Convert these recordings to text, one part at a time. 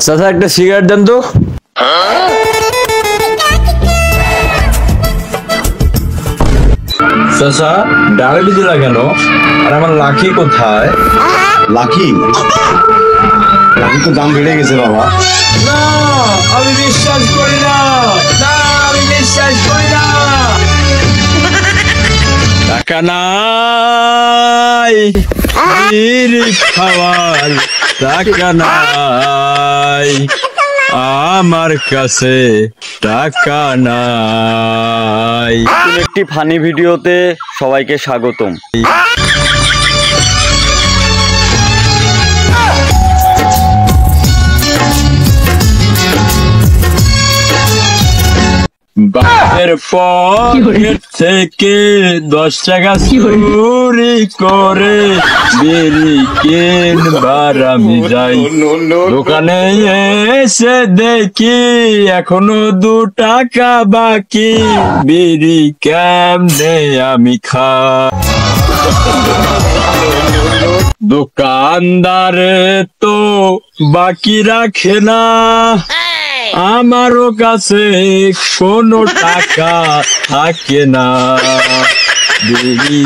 চাচা একটা সিগারেট দেন তো। চাচা ডালে দিলা কেন? আর আমার লাকি কোথায়? লাকি লাকি তো দাম বেড়ে গেছে বাবা। না আমি বিশ্বাস করি না, না আমি বিশ্বাস করি না। টাকা নাই বিড়ি খাওয়ার, টাকা নাই আমার কাছে, টাকা নাই। একটি ফানি ভিডিওতে সবাইকে স্বাগতম। বাপের পকেট থেকে 10 টাকা চুরি করে বিড়ি কিনবার আমি যাই। দোকানে এসে দেখি এখনো 2 টাকা বাকি, বিড়ি কেমনে আমি খাই। দোকানদারে তো বাকি রাখে না, আমারও কাছে কোনো টাকা থাকে না। বিড়ি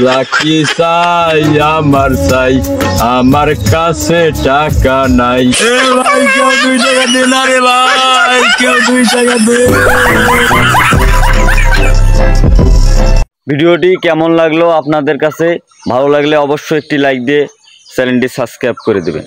লাকি চাই আমার চাই, আমার কাছে টাকা নাই। এ ভাই কেউ 2 টাকা দে না রে ভাই, কেউ 2 টাকা দে। ভিডিওটি কেমন লাগলো আপনাদের কাছে? ভালো লাগলে অবশ্যই একটি লাইক দিয়ে চ্যানেলটি সাবস্ক্রাইব করে দেবেন।